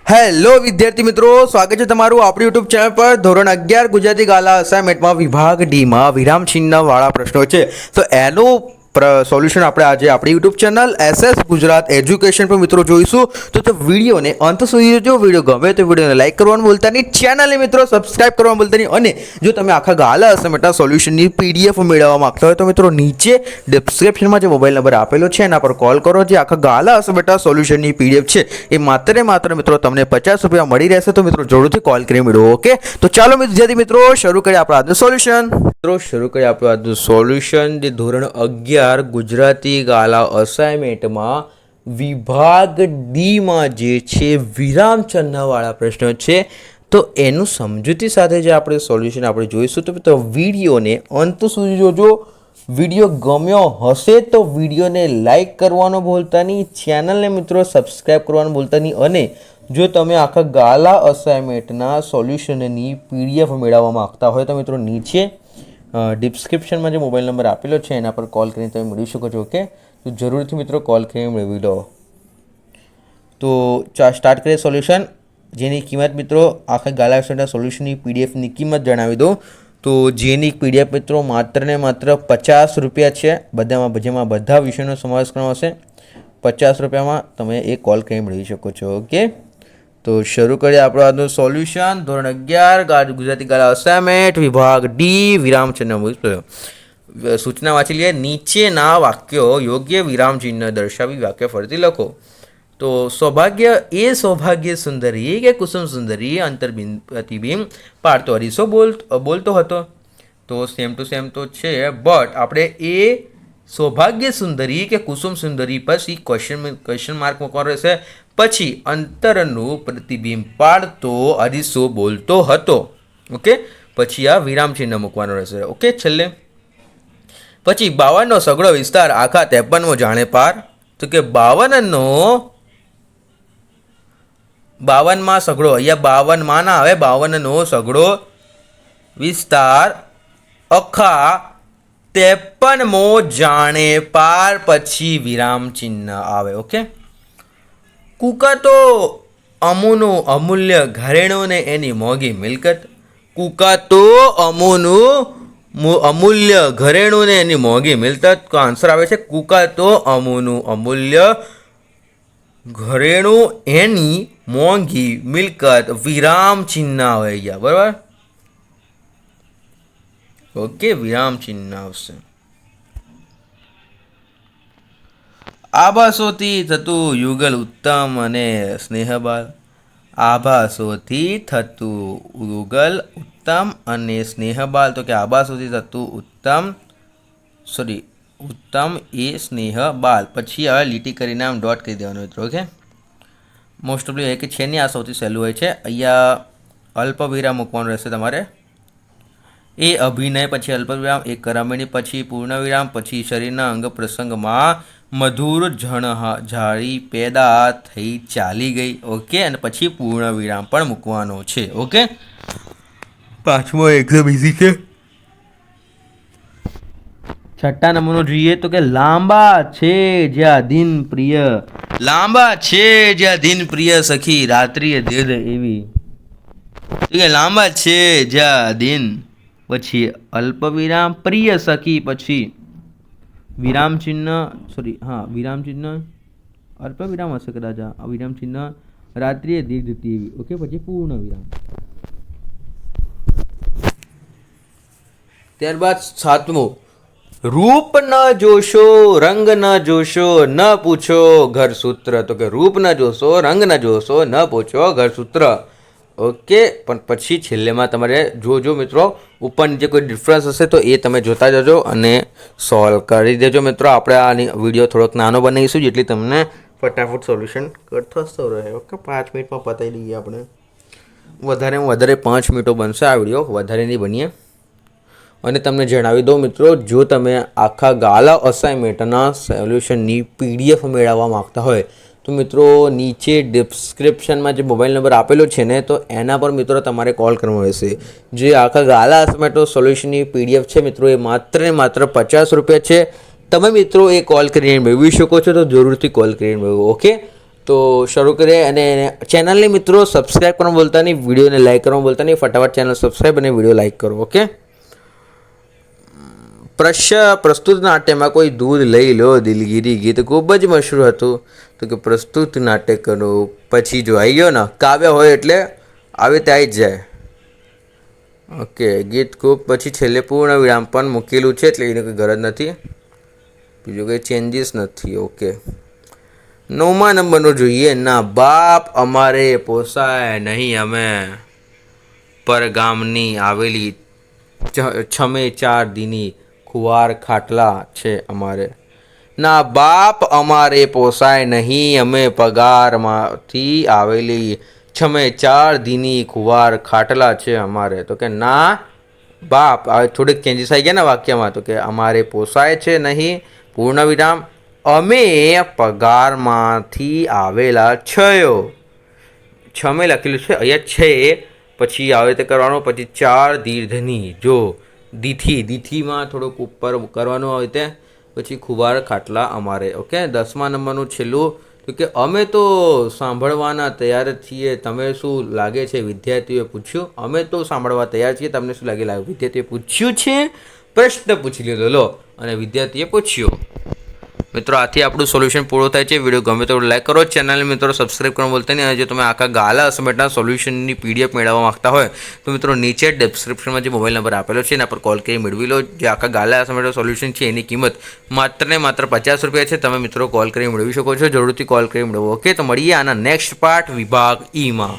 Hello વિદ્યાર્થી મિત્રો, સ્વાગત છે તમારું આપણી યુટ્યુબ ચેનલ પર. ધોરણ 11 ગુજરાતી ગાલા અસાઇનમેન્ટમાં વિભાગ ડીમાં વિરામ ચિહ્નવાળા પ્રશ્નો છે, તો એનું સોલ્યુશન આપણે આજે આપણી YouTube channel SS Gujarat education પર મિત્રો જોઈશું. તો વિડીયોને અંત સુધી જોજો. વિડીયો ગમે તો વિડીયોને લાઈક કરવાનું ભૂલતા નહીં, ચેનલને મિત્રો સબસ્ક્રાઇબ કરવાનું ભૂલતા નહીં. અને જો તમે આખા ગાલા અસાઇનમેન્ટના સોલ્યુશનની PDF મેળવવા માંગતા હોય તો મિત્રો નીચે ડિસ્ક્રિપ્શનમાં જે મોબાઈલ નંબર આપેલો છે એના પર કોલ કરો. જે આખા ગાલા અસાઇનમેન્ટના સોલ્યુશનની PDF છે એ માત્ર મિત્રો તમને ₹50 મળી રહેશે. તો મિત્રો જરૂરથી કોલ કરી મેળવો. ઓકે, તો ચાલો વિદ્યાર્થી મિત્રો શરૂ કરીએ આપણું આજનું સોલ્યુશન. મિત્રો શરૂ કરીએ આપણું આજનું સોલ્યુશન, જે ધોરણ 11 ગુજરાતી ગાલા અસાઇનમેન્ટમાં વિભાગ ડીમાં જે છે વિરામ ચિહ્નવાળા પ્રશ્નો છે, તો એનું સમજૂતી સાથે જે આપણે સોલ્યુશન આપણે જોઈશું. તો વિડીયોને અંત સુધી જોજો. વિડીયો ગમ્યો હશે તો વિડીયોને લાઈક કરવાનું ભૂલતા નહીં, ચેનલને મિત્રો સબસ્ક્રાઈબ કરવાનું ભૂલતા નહીં. અને જો તમે આખા ગાલા અસાઇનમેન્ટના સોલ્યુશનની PDF મેળવવા માંગતા હોય તો મિત્રો નીચે ડિસ્ક્રિપ્શનમાં જે મોબાઈલ નંબર આપેલો છે એના પર કોલ કરીને તમે મેળવી શકો છો. ઓકે, તો જરૂરથી મિત્રો કોલ કરીને મેળવી લો. તો સ્ટાર્ટ કરીએ સોલ્યુશન, જેની કિંમત મિત્રો આખા ગાલા અસાઇનમેન્ટના સોલ્યુશનની PDFની કિંમત જણાવી દો. તો જેની PDF મિત્રો માત્ર ને માત્ર ₹50 છે. જેમાં બધા વિષયનો સમાવેશ કરવામાં આવશે. ₹50 તમે એ કોલ કરીને મેળવી શકો છો. ઓકે, તો શરૂ કરીએ આપણું આજનું સોલ્યુશન. ધોરણ 11 ગુજરાતી ગાલા અસાઇનમેન્ટ વિભાગ ડી વિરામ ચિહ્ન. સૂચના વાંચી લઈએ. નીચેના વાક્યો યોગ્ય વિરામ ચિહ્ન દર્શાવી વાક્ય ફરીથી લખો. તો સૌભાગ્ય સુંદરી કે કુસુમ સુંદરી પ્રતિબિંબ પાડતો અરીસો બોલતો હતો. તો સેમ ટુ સેમ તો છે, બટ આપણે એ સૌભાગ્ય સુંદરી કે કુસુમ સુંદરી પછી ક્વેશ્ચન માર્ક મૂકવાનો રહેશે. પછી અંતરનું પ્રતિબિંબ પાડતો અરીસો બોલતો હતો. ઓકે, પછી આ વિરામ ચિહ્ન મૂકવાનો રહેશે. ઓકે, છેલ્લે પછી 52નો સગળો વિસ્તાર આખા 53મો જાણે પાર. તો કે 52માં સગળો, અહીંયા 52માં ના આવે, 52નો સગળો વિસ્તાર આખા 53મો જાણે પાર, પછી વિરામ ચિહ્ન આવે. ઓકે, કૂકાતો અમુનું અમૂલ્ય ઘરેણું ને એની મોંઘી મિલકત. કૂકાતો અમુનું અમૂલ્ય ઘરેણું ને એની મોંઘી મિલકત. આન્સર આવે છે કૂકાતો અમુનું અમૂલ્ય ઘરેણું એની મોંઘી મિલકત. વિરામ ચિહ્ન આવે અહીંયા, બરાબર. ઓકે, વિરામ ચિહ્ન આવશે. આભાસોથી થતું યુગલ ઉત્તમ અને સ્નેહબાલ. આભાસોથી થતું યુગલ ઉત્તમ અને સ્નેહબાલ. તો કે આભાસોથી થતું ઉત્તમ એ સ્નેહબાલ. પછી હવે લીટી કરીને આમ ડોટ કરી દેવાનું મિત્રો. ઓકે, મોસ્ટ ઓફલી એ કે છે નહીં, આ સૌથી સહેલું હોય છે. અહીંયા અલ્પવિરામ મૂકવાનું રહેશે તમારે. એ અભિનય પછી અલ્પવિરામ, એ કરામણી પછી પૂર્ણવિરામ, પછી શરીરના અંગ પ્રસંગમાં મધુર ઝાડી પેદા થઈ ચાલી ગઈ. ઓકે, અને પછી પૂર્ણ વિરામ પણ મૂકવાનો છે. ઓકે, 5મો એકદમ ઇઝી છે. 6 નંબરનો જોઈએ તો કે લાંબા છે જ્યાં દિન પ્રિય. લાંબા છે જ્યાં દિન પ્રિય સખી રાત્રિએ દીર્ઘ એવી. તો કે લાંબા છે જ્યાં દિન, પછી અલ્પવિરામ, પ્રિય સખી, પછી વિરામ ચિહ્ન, વિરામ ચિહ્ન અલ્પવિરામ હશે કદાચ. આ વિરામ ચિહ્ન રાત્રિએ દીર્ઘ એવી. ઓકે, પછી પૂર્ણ વિરામ. ત્યારબાદ 7મો, રૂપ ન જોશો રંગ ન જોશો ન પૂછો ઘર સૂત્ર. તો કે રૂપ ન જોશો રંગ ન જોશો ન પૂછો ઘર સૂત્ર. ઓકે, પણ પછી છેલ્લેમાં તમારે જોજો મિત્રો, ઉપર જે કોઈ ડિફરન્સ હશે તો એ તમે જોતા જજો અને સોલ્વ કરી દેજો મિત્રો. આપણે આ વિડીયો થોડોક નાનો બનાવીશું જેટલી તમને ફટાફટ સોલ્યુશન થતો રહે. ઓકે, 5 મિનિટમાં પતાવી દઈએ આપણે. વધારેમાં વધારે 5 મિનિટો બનશે આ વિડીયો, વધારે નહીં બનીએ. અને તમને જણાવી દઉં મિત્રો, જો તમે આખા ગાલા અસાઇનમેન્ટના સોલ્યુશનની PDF મેળવવા માગતા હોય તો મિત્રો નીચે ડિસ્ક્રિપ્શનમાં જે મોબાઈલ નંબર આપેલો છે ને, તો એના પર મિત્રો તમારે કોલ કરવાનો રહેશે. જે આખા ગાલા અસાઇનમેન્ટનો સોલ્યુશનની PDF છે મિત્રો, એ માત્ર ને માત્ર ₹50 છે. તમે મિત્રો એ કોલ કરીને મેળવી શકો છો, તો જરૂરથી કોલ કરીને મેળવો. ઓકે, તો શરૂ કરીએ. અને ચેનલને મિત્રો સબસ્ક્રાઈબ કરવાનું બોલતા નહીં, વિડીયોને લાઈક કરવાનું બોલતા નહીં. ફટાફટ ચેનલ સબસ્ક્રાઈબ અને વિડીયો લાઈક કરો. ઓકે. પ્રસ્તુત નાટ્યમાં કોઈ દૂધ લઈ લો દિલગીરી ગીત ખૂબ જ મશહૂર હતું. તો કે પ્રસ્તુત નાટ્યનું પછી જો આવી ગયો ને કાવ્ય હોય એટલે આવે તે આવી જ જાય. ઓકે. ગીત ખૂબ પછી છેલ્લે પૂર્ણ વિરામ પણ મૂકેલું છે એટલે એની કોઈ ગરજ નથી, બીજું કંઈ ચેન્જીસ નથી. ઓકે. 9મા નંબરનું જોઈએ. ના બાપ અમારે પોસાય નહીં, અમે પરગામની આવેલી છમે 4 દીની ખુવાર ખાટલા છે અમારે. ના બાપ અમારે પોસાય નહીં, અમે પગારમાંથી આવેલી છમે 4 દીની ખુવાર ખાટલા છે અમારે. તો કે ના બાપ, થોડીક ચેન્જીસ આવી ગયા ને વાક્યમાં. તો કે અમારે પોસાય છે નહીં પૂર્ણ વિરામ, અમે પગારમાંથી આવેલા છયો. છમે લખેલું છે, અહીંયા છે પછી આવે તે કરવાનો, પછી 4 દીર્ઘની જો દીથીમાં થોડુંક ઉપર કરવાનું આવે તે, પછી ખુવાર ખાટલા અમારે. ઓકે. 10મા નંબરનું છેલ્લું. તો કે અમે તો સાંભળવાના તૈયાર છીએ, તમે શું લાગે છે વિદ્યાર્થીઓએ પૂછ્યું. અમે તો સાંભળવા તૈયાર છીએ, તમને શું લાગે વિદ્યાર્થીઓએ પૂછ્યું છે. પ્રશ્ન પૂછી લીધો લો અને વિદ્યાર્થીએ પૂછ્યો. મિત્રો આથી આપણું સોલ્યુશન પૂરું થાય છે. વિડીયો ગમે તો લાઈક કરો, ચેનલને મિત્રો સબસ્ક્રાઈબ કરવાનું બોલતા નહીં. અને જો તમે આખા ગાલા અસાઇનમેન્ટના સોલ્યુશનની PDF મેળવવા માગતા હોય તો મિત્રો નીચે ડિસ્ક્રિપ્શનમાં જે મોબાઈલ નંબર આપેલો છે એના પર કોલ કરી મેળવી લો. જે આખા ગાલા અસાઇનમેન્ટનું સોલ્યુશન છે એની કિંમત માત્ર ને માત્ર ₹50 છે. તમે મિત્રો કોલ કરી મેળવી શકો છો, જરૂરથી કોલ કરી મેળવો. ઓકે. તો મળીએ આના નેક્સ્ટ પાર્ટ વિભાગ E માં.